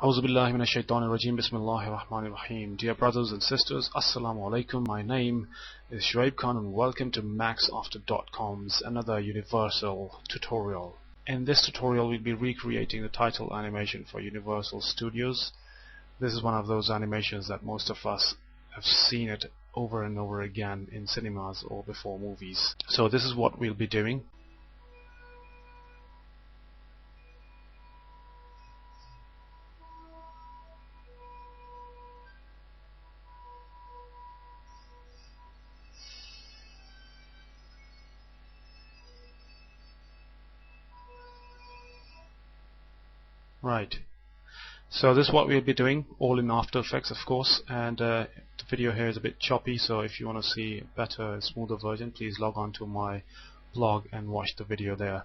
Auzu billahi minash shaitanir rajim. Bismillahir rahmanir rahim. Dear brothers and sisters, assalamu alaikum. My name is Shoaib Khan and welcome to Maxafter.com's another Universal tutorial. In this tutorial we'll be recreating the title animation for Universal Studios. This is one of those animations that most of us have seen it over and over again in cinemas or before movies. So this is what we'll be doing. Right, so this is what we'll be doing, all in After Effects of course, and the video here is a bit choppy, so if you want to see a better, smoother version, please log on to my blog and watch the video there.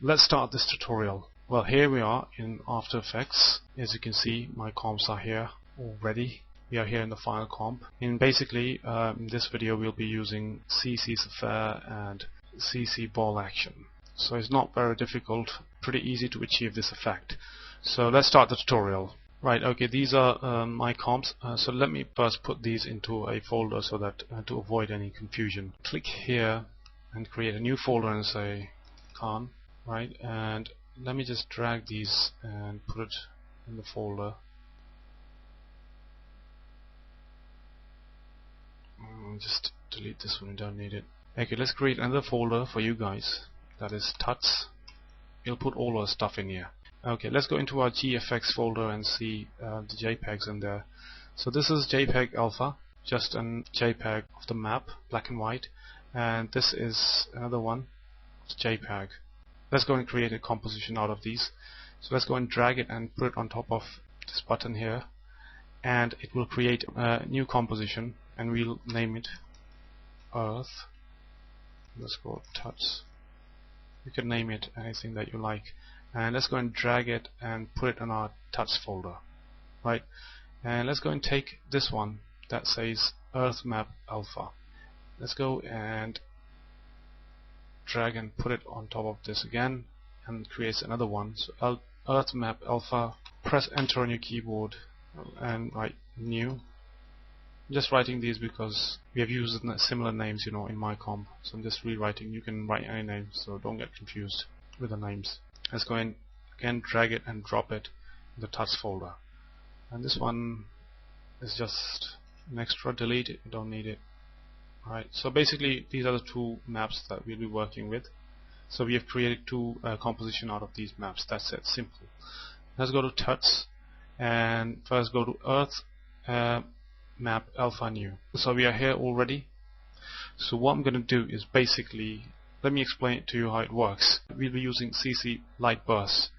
Let's start this tutorial. Well, here we are in After Effects. As you can see, my comps are here already. We are here in the final comp. And basically, in this video we'll be using CC Sphere and CC Ball Action. So it's not very difficult, pretty easy to achieve this effect. So let's start the tutorial. Right, okay, these are my comps. So let me first put these into a folder so that to avoid any confusion. Click here and create a new folder and say Khan. Right, and let me just drag these and put it in the folder. Just delete this one, we don't need it. Okay, let's create another folder for you guys. That is Tuts. We'll put all our stuff in here. Okay, let's go into our GFX folder and see the JPEGs in there. So this is JPEG Alpha, just a JPEG of the map, black and white, and this is another one, JPEG. Let's go and create a composition out of these. So let's go and drag it and put it on top of this button here, and it will create a new composition, and we'll name it Earth. Let's go Tuts. You can name it anything that you like, and let's go and drag it and put it in our Tuts folder. Right, and let's go and take this one that says Earth Map Alpha. Let's go and drag and put it on top of this again, and creates another one. So Earth Map Alpha. Press enter on your keyboard and write new. I'm just writing these because we have used similar names, you know, in my comp. So I'm just rewriting. You can write any name, so don't get confused with the names. Let's go and again drag it and drop it in the Tuts folder. And this one is just an extra. Delete it. You don't need it. Right. So basically, these are the two maps that we'll be working with. So we have created two composition out of these maps. That's it. Simple. Let's go to Tuts and first go to Earth. Map Alpha New. So we are here already. So what I'm going to do is basically, let me explain to you how it works. We'll be using CC Light Burst.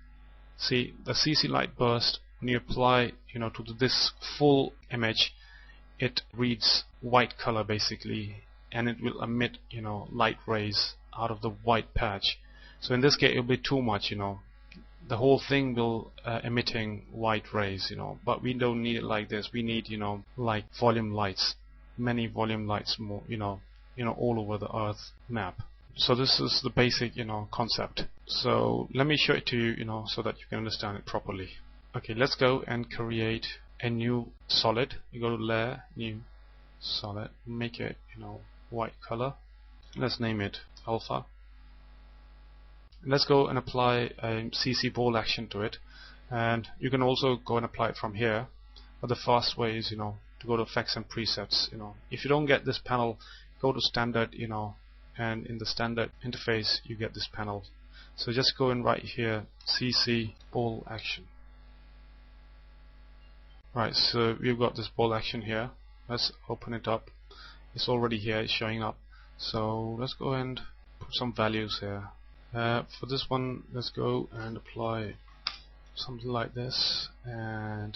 See, the CC Light Burst, when you apply, you know, to this full image, it reads white color basically, and it will emit, you know, light rays out of the white patch. So in this case, it'll be too much, you know. The whole thing will emitting white rays, you know, but we don't need it like this. We need, you know, like volume lights, many volume lights more, you know, all over the Earth map. So this is the basic, you know, concept. So let me show it to you, you know, so that you can understand it properly. Okay, let's go and create a new solid. You go to Layer, New Solid, make it, you know, white color. Let's name it Alpha. Let's go and apply a CC Ball Action to it, and you can also go and apply it from here, but the fast way is, you know, to go to Effects and Presets. You know, if you don't get this panel, go to Standard, you know, and in the Standard interface you get this panel. So just go and right here, CC Ball Action. Right, so we've got this ball action here. Let's open it up. It's already here, it's showing up. So let's go and put some values here. For this one, let's go and apply something like this, and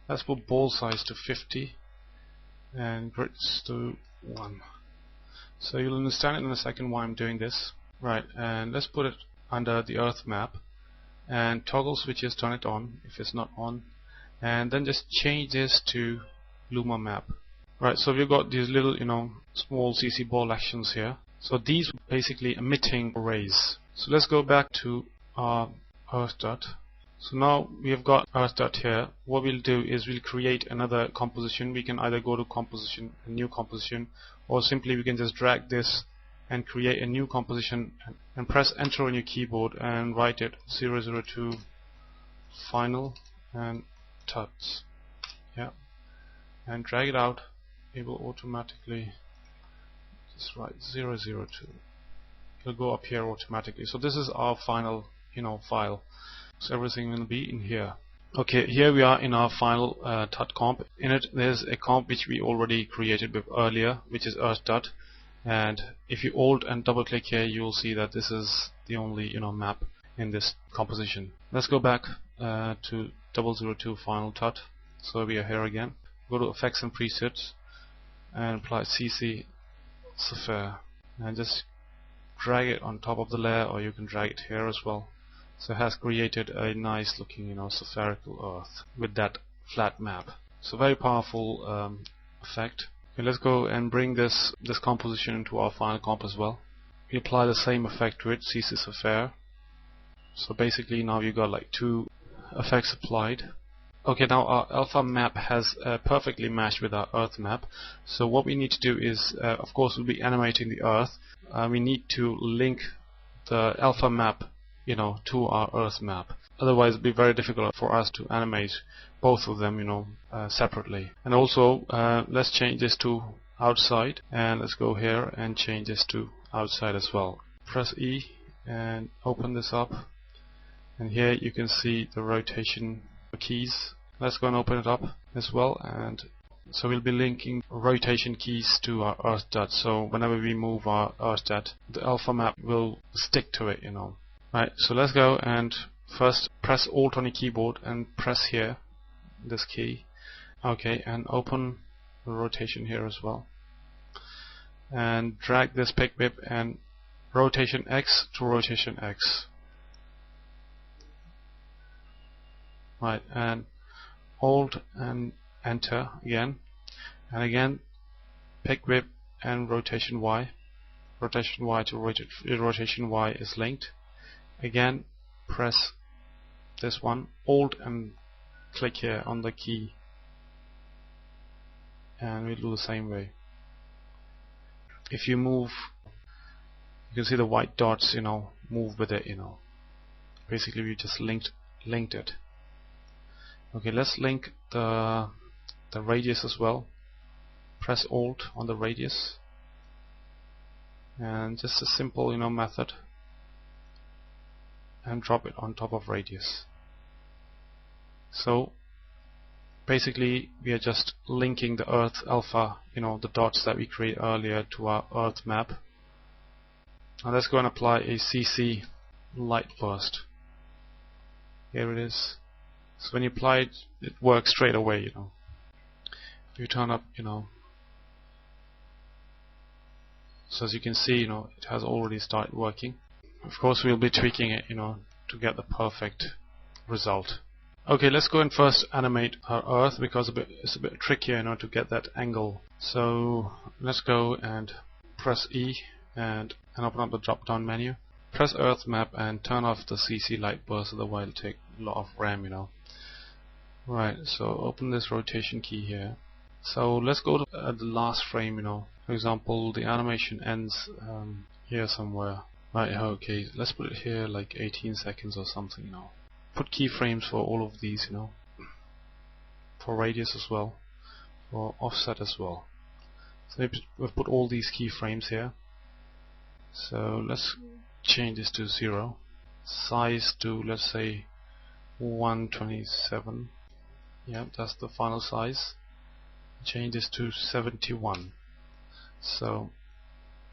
let's put ball size to 50 and grids to 1. So you'll understand it in a second why I'm doing this. Right, and let's put it under the Earth map and toggle switches, turn it on if it's not on, and then just change this to Luma map. Right, so we've got these little, you know, small CC ball actions here. So these basically emitting rays. So let's go back to our Earth dot So now we have got Earth dot here. What we'll do is we'll create another composition. We can either go to composition, a new composition, or simply we can just drag this and create a new composition and press enter on your keyboard and write it 002 final and tuts. Yeah, and drag it out. It will automatically just write 002. It'll go up here automatically. So this is our final, file. So everything will be in here. Okay, here we are in our final tut comp. In it, there's a comp which we already created earlier, which is Earth dot. And if you Alt and double click here, you will see that this is the only map in this composition. Let's go back to 002 final tut. So we are here again. Go to effects and presets and apply CC Sapphire and just drag it on top of the layer, or you can drag it here as well. So it has created a nice looking spherical Earth with that flat map. So very powerful effect. Okay, let's go and bring this composition into our final comp as well. We apply the same effect to it, CC Sapphire. So basically now you've got like two effects applied. Okay, now our alpha map has perfectly matched with our Earth map. So what we need to do is, of course, we'll be animating the Earth. We need to link the alpha map, to our Earth map. Otherwise, it'll be very difficult for us to animate both of them, separately. And also, let's change this to outside, and let's go here and change this to outside as well. Press E and open this up, and here you can see the rotation keys. Let's go and open it up as well, and so we'll be linking rotation keys to our Earth dot. So whenever we move our Earth dot, the alpha map will stick to it, Right, so let's go and first press Alt on your keyboard and press here, this key. Okay, and open the rotation here as well. And drag this pick whip and rotation X to rotation X. Right, and Alt and enter again, and again pick whip and rotation Y. Rotation Y to rotation Y is linked. Again, press this one, Alt and click here on the key, and we'll do the same way. If you move, you can see the white dots, move with it, Basically, we just linked it. Okay, let's link the radius as well. Press Alt on the radius, and just a simple, method, and drop it on top of radius. So basically, we are just linking the Earth alpha, the dots that we created earlier, to our Earth map. Now let's go and apply a CC light burst. Here it is. So when you apply it, it works straight away, If you turn up, so as you can see, it has already started working. Of course, we'll be tweaking it, to get the perfect result. Okay, let's go and first animate our Earth, because it's a bit trickier, to get that angle. So let's go and press E and open up the drop-down menu. Press Earth map and turn off the CC light burst, otherwise it'll take a lot of RAM, Right, so open this rotation key here. So let's go to the last frame, For example, the animation ends here somewhere. Right, okay, let's put it here like 18 seconds or something, Put keyframes for all of these, For radius as well, for offset as well. So we've put all these keyframes here. So let's change this to 0. Size to, let's say, 127. Yeah, that's the final size. Change this to 71. So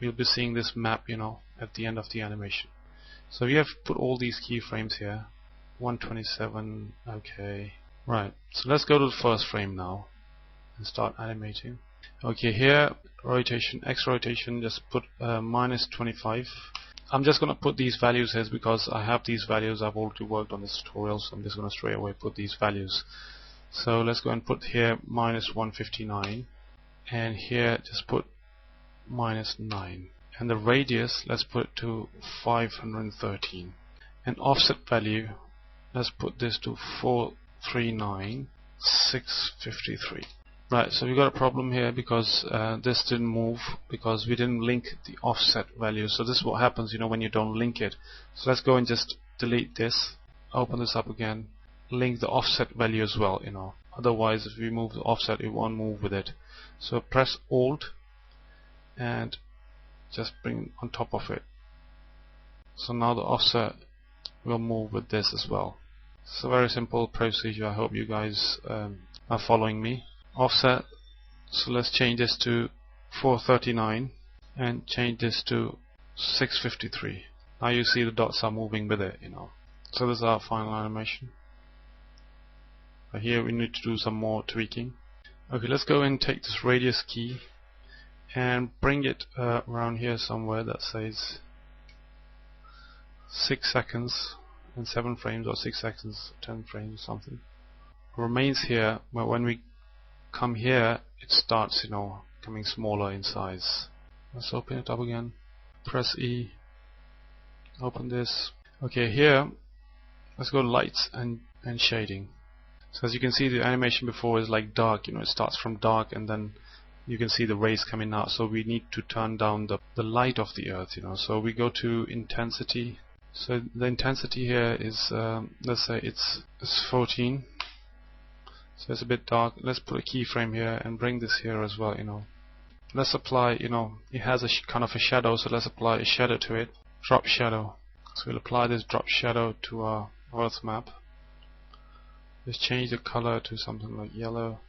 we'll be seeing this map, at the end of the animation. So we have put all these keyframes here. 127. Okay. Right. So let's go to the first frame now and start animating. Okay, here rotation, X rotation, just put -25. I'm just going to put these values here because I have these values. I've already worked on this tutorial, so I'm just going to straight away put these values. So let's go and put here -159, and here just put -9, and the radius let's put to 513, and offset value let's put this to 439,653. Right, so we got a problem here because this didn't move because we didn't link the offset value. So this is what happens, when you don't link it. So let's go and just delete this, open this up again, link the offset value as well, Otherwise, if we move the offset, it won't move with it. So press Alt and just bring on top of it. So now the offset will move with this as well. It's a very simple procedure. I hope you guys are following me. Offset, so let's change this to 439 and change this to 653. Now you see the dots are moving with it, So this is our final animation. But here we need to do some more tweaking. Okay, let's go and take this radius key and bring it around here somewhere that says 6 seconds and 7 frames, or 6 seconds 10 frames, something. Remains here, but when we come here it starts coming smaller in size. Let's open it up again, press E, open this. Okay, here let's go to lights and shading. So as you can see, the animation before is like dark, it starts from dark and then you can see the rays coming out. So we need to turn down the light of the earth, So we go to intensity. So the intensity here is let's say it's 14. So it's a bit dark. Let's put a keyframe here and bring this here as well, Let's apply, it has a kind of a shadow, so let's apply a shadow to it. Drop shadow. So we'll apply this drop shadow to our earth map. Just change the color to something like yellow.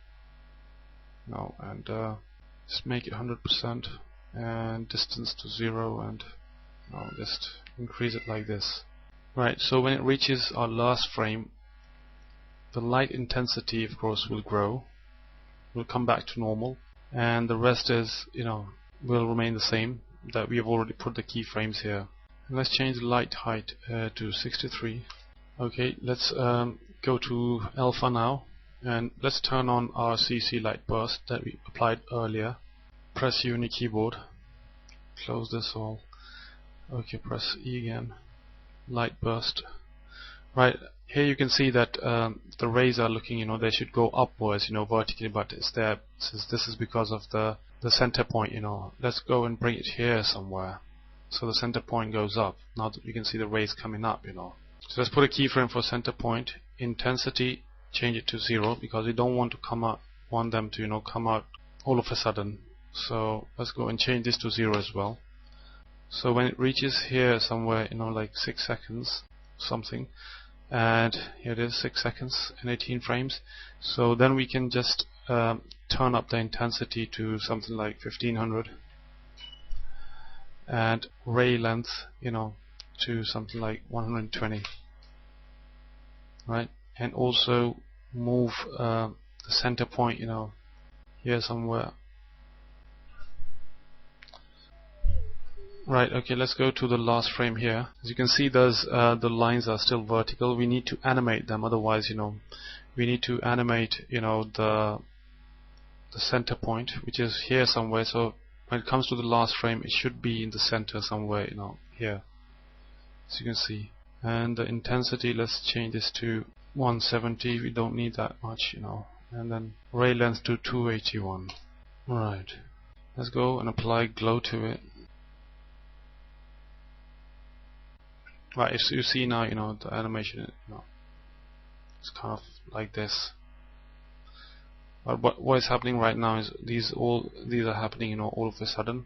And just make it 100% and distance to 0 and just increase it like this. Right, so when it reaches our last frame, the light intensity of course will grow, will come back to normal, and the rest is, will remain the same, that we have already put the keyframes here. And let's change the light height to 63. Okay, let's go to alpha now, and let's turn on our CC light burst that we applied earlier. Press U on your keyboard, close this all. Okay, press E again, light burst. Right, here you can see that the rays are looking, they should go upwards, vertically, but it's there, since this is because of the center point, Let's go and bring it here somewhere, so the center point goes up. Now that you can see the rays coming up, So let's put a keyframe for center point. Intensity, change it to 0 because we don't want to come out, want them to, come out all of a sudden. So let's go and change this to 0 as well. So when it reaches here somewhere, like 6 seconds, something. And here it is, 6 seconds and 18 frames. So then we can just turn up the intensity to something like 1500 and ray length, to something like 120. Right, and also move the center point, here somewhere. Right, okay, let's go to the last frame here. As you can see, there's the lines are still vertical. We need to animate them, otherwise, we need to animate, the center point, which is here somewhere. So when it comes to the last frame, it should be in the center somewhere, here, as you can see. And the intensity, let's change this to 170. We don't need that much, And then ray length to 281. Right, let's go and apply glow to it. Right, so you see now, the animation, it's kind of like this. But what is happening right now is these are happening, all of a sudden.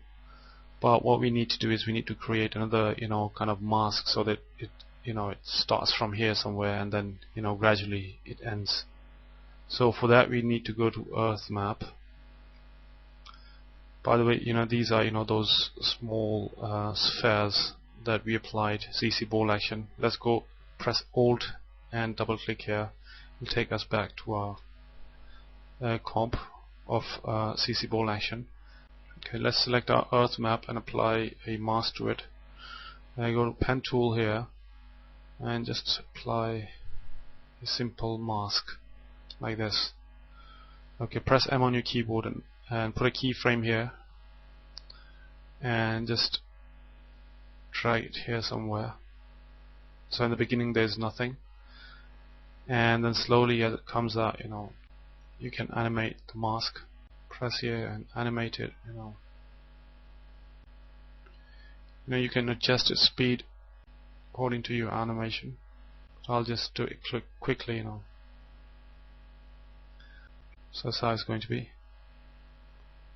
But what we need to do is we need to create another, kind of mask so that it, it starts from here somewhere and then, gradually it ends. So for that we need to go to Earth map. By the way, these are, those small spheres that we applied CC ball action. Let's go press Alt and double click here. It'll take us back to our comp of CC ball action. Okay, let's select our Earth map and apply a mask to it. I go to pen tool here and just apply a simple mask like this. Okay, press M on your keyboard and put a keyframe here and just drag it here somewhere. So in the beginning there's nothing, and then slowly as it comes out, you can animate the mask. Press here and animate it. You can adjust its speed according to your animation. So I'll just do it quickly. So that's how it's going to be.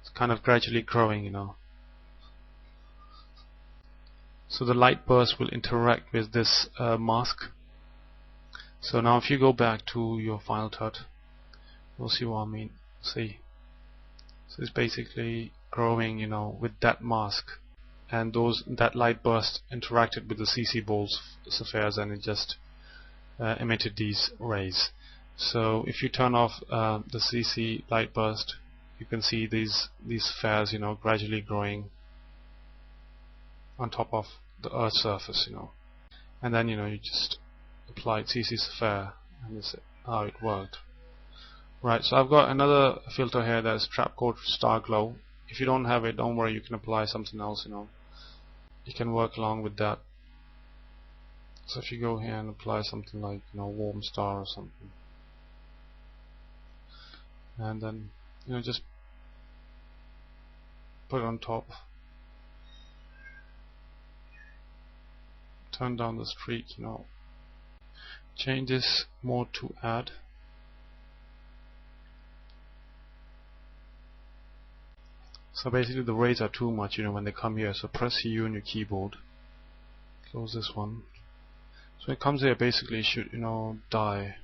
It's kind of gradually growing. So the light burst will interact with this mask. So now if you go back to your final tut, you'll see what I mean. See, so it's basically growing, with that mask, and that light burst interacted with the CC balls spheres, and it just emitted these rays. So if you turn off the CC light burst, you can see these spheres, gradually growing on top of the Earth's surface, and then you just applied CC sphere, and this is how it worked. Right, so I've got another filter here that's trap code star glow. If you don't have it, don't worry, you can apply something else. You can work along with that. So if you go here and apply something like warm star or something, and then just put it on top, turn down the streak, change this mode to add. So basically the rays are too much, when they come here. So press U on your keyboard, close this one. So when it comes here, basically it should die.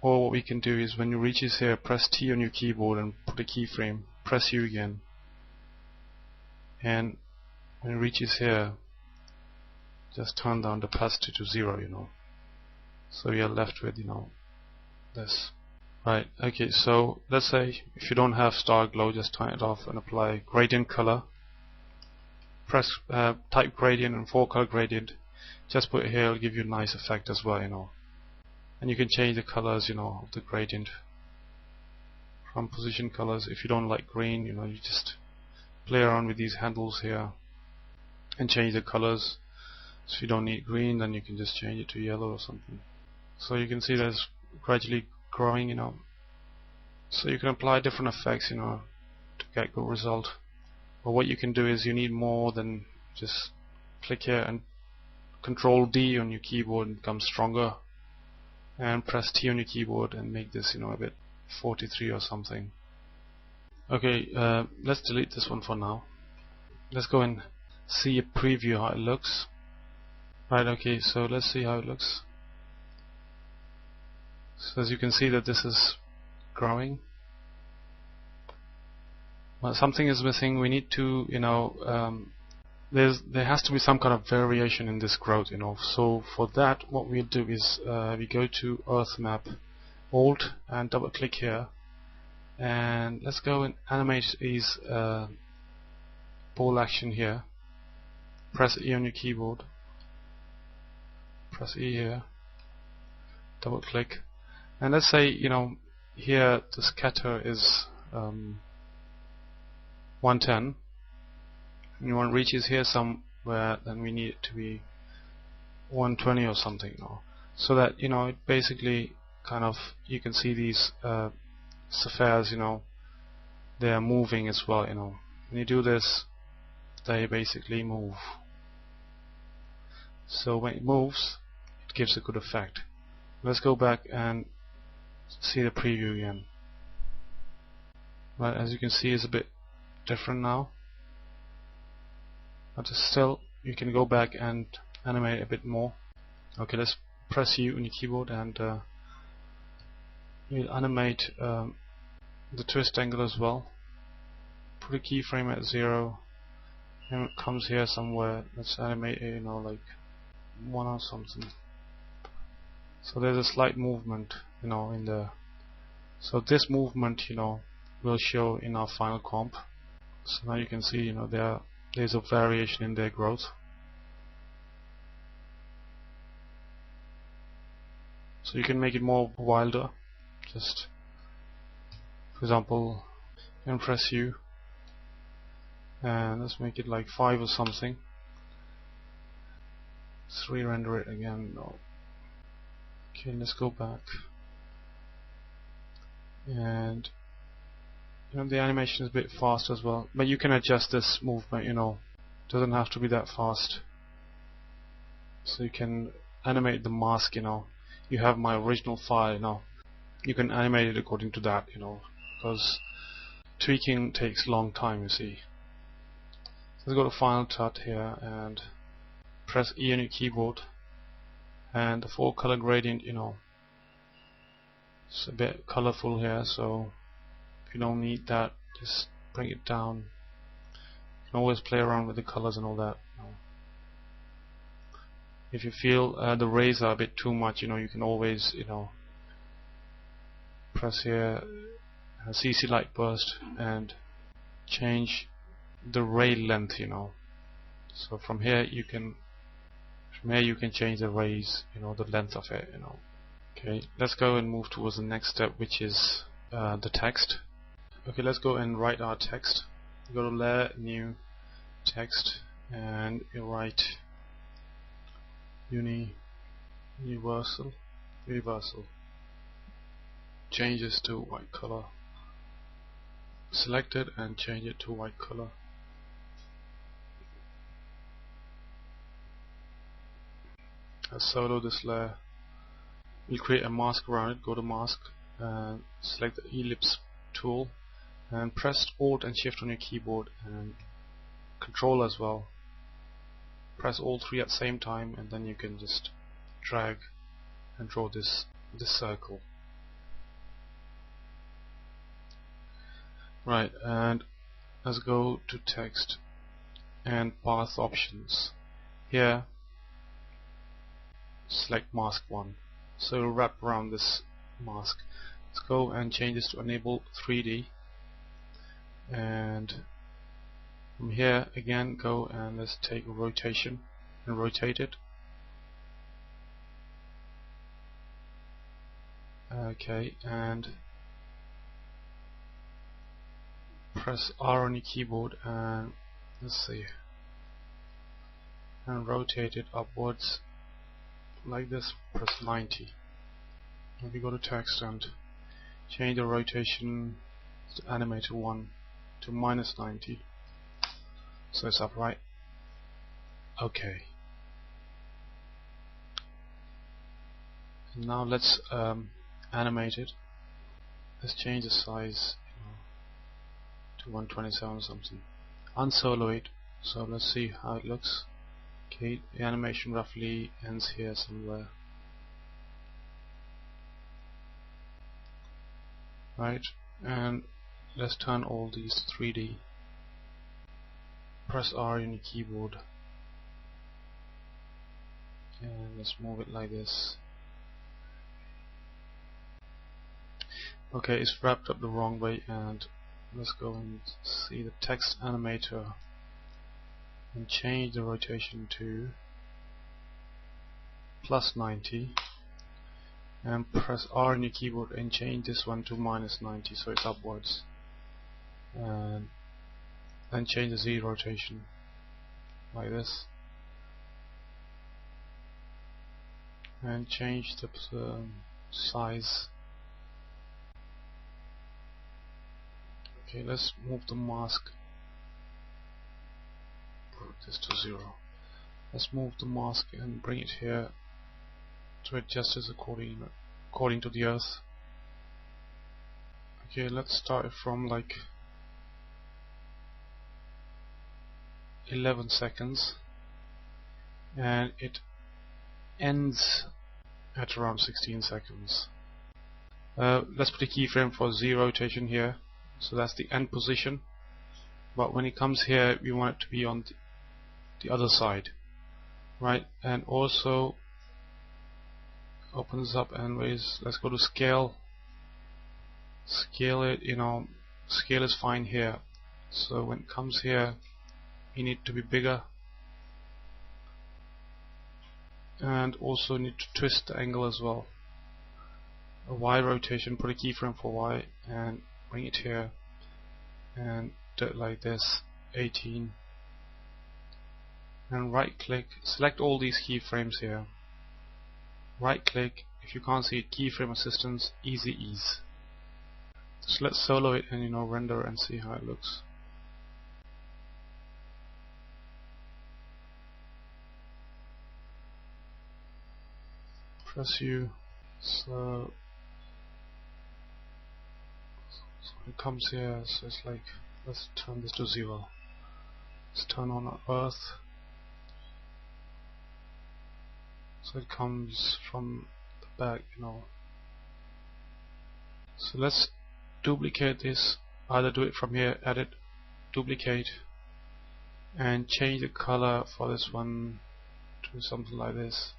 Or what we can do is when it reaches here, press T on your keyboard and put a keyframe, press U again, and when it reaches here, just turn down the opacity to 0, so you're left with this. Right, okay, so let's say if you don't have star glow, just turn it off and apply gradient color. Press type gradient and 4-color gradient, just put it here, it'll give you a nice effect as well, and you can change the colors of the gradient from position colors. If you don't like green, you just play around with these handles here and change the colors. So if you don't need green, then you can just change it to yellow or something. So you can see that it's gradually growing, so you can apply different effects, to get good result. But what you can do is you need more than just click here and Control D on your keyboard and become stronger, and press T on your keyboard and make this a bit 43 or something. Okay, let's delete this one for now. Let's go and see a preview how it looks. Right, okay, so let's see how it looks. So as you can see that this is growing. Well, something is missing. We need to, there has to be some kind of variation in this growth, So for that, what we'll do is we go to Earth Map, Alt, and double click here, and let's go and animate these ball action here. Press E on your keyboard. Press E here. Double click, and let's say here the scatter is 110. And one reaches here somewhere, then we need it to be 120 or something, so that it basically kind of, you can see these spheres, they are moving as well. When you do this, they basically move. So when it moves, it gives a good effect. Let's go back and see the preview again. But as you can see, it's a bit different now. But still, you can go back and animate a bit more. Okay, let's press U on your keyboard, and we'll animate the twist angle as well. Put a keyframe at 0, and it comes here somewhere. Let's animate it, like 1 or something. So there's a slight movement, in there. So this movement, will show in our final comp. So now you can see, there's a variation in their growth. So you can make it more wilder. Just, for example, and press U, and let's make it like 5 or something. Let's re-render it again. No. Okay, let's go back, and the animation is a bit fast as well, but you can adjust this movement, doesn't have to be that fast. So you can animate the mask, you have my original file, you can animate it according to that, because tweaking takes a long time, you see. So let's go to Final Cut here and press E on your keyboard, and the 4-color gradient, it's a bit colorful here, so if you don't need that, just bring it down. You can always play around with the colors and all that. If you feel the rays are a bit too much, you can always, press here CC light burst and change the ray length, So from here you can change the rays, the length of it, Okay, let's go and move towards the next step, which is the text. Okay, let's go and write our text. Go to Layer, New, Text, and you write universal. Changes to white color. Select it and change it to white color. Let's solo this layer. We'll create a mask around it. Go to Mask and select the ellipse tool and press Alt and Shift on your keyboard and Control as well. Press all three at the same time, and then you can just drag and draw this circle. Right, and let's go to Text and Path Options. Here, select Mask 1. So it'll wrap around this mask. Let's go and change this to Enable 3D. And from here again, go and let's take rotation and rotate it. Okay, and press R on your keyboard and let's see, and rotate it upwards like this. Press 90. If you go to Text and change the rotation to Animator 1 to -90, so it's upright. Okay. Now let's animate it. Let's change the size to 127 something. Unsolo it. So let's see how it looks. Okay, the animation roughly ends here somewhere. Right, and let's turn all these to 3D. Press R on your keyboard and let's move it like this. Okay, it's wrapped up the wrong way, and let's go and see the text animator and change the rotation to +90 and press R on your keyboard and change this one to -90 so it's upwards, and then change the Z rotation like this and change the size. Okay, let's move the mask, put this to 0. Let's move the mask and bring it here to adjust this according to the earth. Okay, let's start it from like 11 seconds and it ends at around 16 seconds. Let's put a keyframe for Z rotation here, so that's the end position, but when it comes here we want it to be on the other side, right? And also open this up and let's go to scale it, scale is fine here, so when it comes here you need to be bigger, and also need to twist the angle as well. A Y rotation, put a keyframe for Y and bring it here and do it like this, 18, and right click, select all these keyframes here, right click If you can't see it, keyframe assistance, easy ease. So let's solo it and render and see how it looks. Press U. So it comes here, so it's like, let's turn this to 0. Let's turn on our Earth. So it comes from the back, So let's duplicate this, either do it from here, edit, duplicate, and change the color for this one to something like this.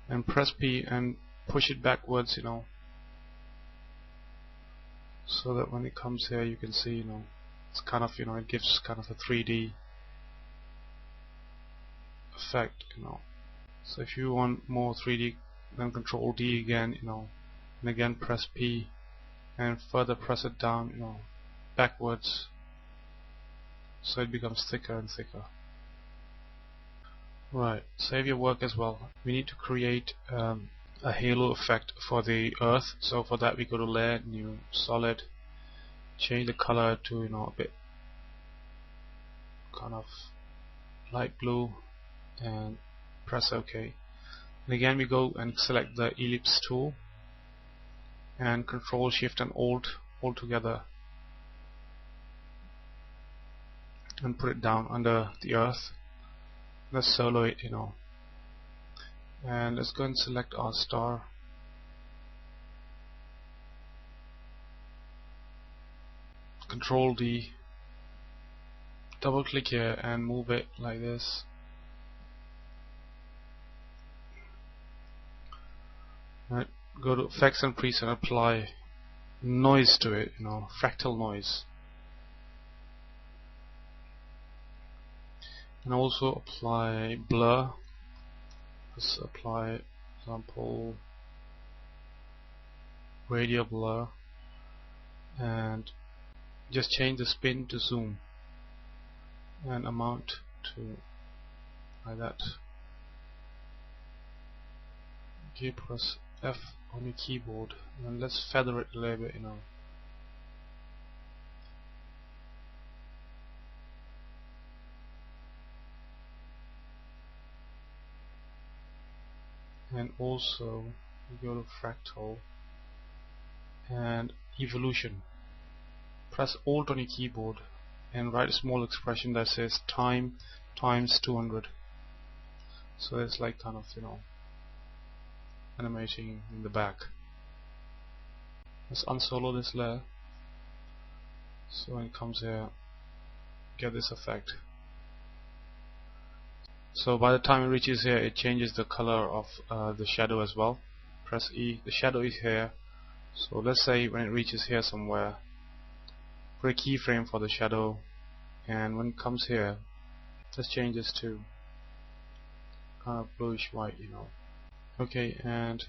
And press P and push it backwards, so that when it comes here you can see, it's kind of, it gives kind of a 3D effect, So if you want more 3D, then Control D again, and again press P and further press it down, backwards, so it becomes thicker and thicker. Right, save your work as well. We need to create a halo effect for the Earth. So for that we go to Layer, New, Solid, change the color to a bit kind of light blue, and press OK. And again we go and select the ellipse tool and Control Shift and Alt all together and put it down under the Earth. Let's solo it, and let's go and select our star. Control D, double click here and move it like this. Right, go to Effects and Preset and apply noise to it, fractal noise. And also apply blur. Let's apply, for example, radial blur, and just change the spin to zoom and amount to like that. Okay, press F on your keyboard and let's feather it a little bit, And also we go to fractal and evolution. Press Alt on your keyboard and write a small expression that says time times 200. So it's like kind of, animating in the back. Let's unsolo this layer. So when it comes here, get this effect. So by the time it reaches here, it changes the color of the shadow as well. Press E. The shadow is here. So let's say when it reaches here somewhere, put a keyframe for the shadow, and when it comes here, let's change this to kind of bluish white, Okay, and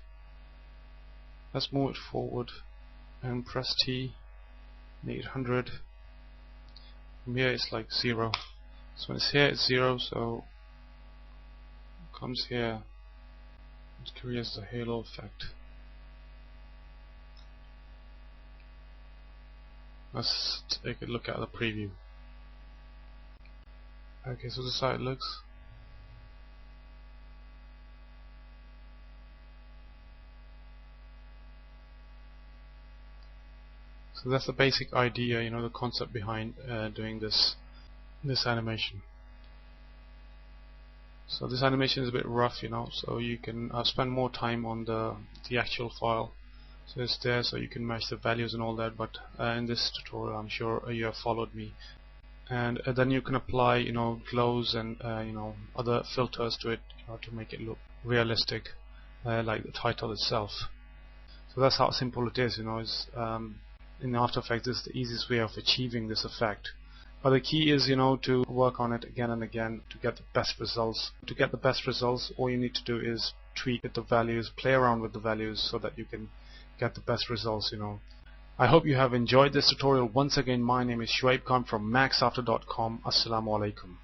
let's move it forward and press T, make it 100. From here it's like 0. So when it's here it's 0, so it comes here, it creates the halo effect. Let's take a look at the preview. Okay, so this is how it looks. So that's the basic idea, the concept behind doing this animation. So this animation is a bit rough, so you can spend more time on the actual file. So it's there, so you can match the values and all that. But in this tutorial, I'm sure you have followed me. And then you can apply, glows and other filters to it, to make it look realistic, like the title itself. So that's how simple it is. It's, in After Effects, this is the easiest way of achieving this effect. But the key is, to work on it again and again to get the best results. To get the best results, all you need to do is tweak with the values, play around with the values, so that you can get the best results. I hope you have enjoyed this tutorial. Once again, my name is Shoaib Khan from Maxafter.com. Assalamu alaikum.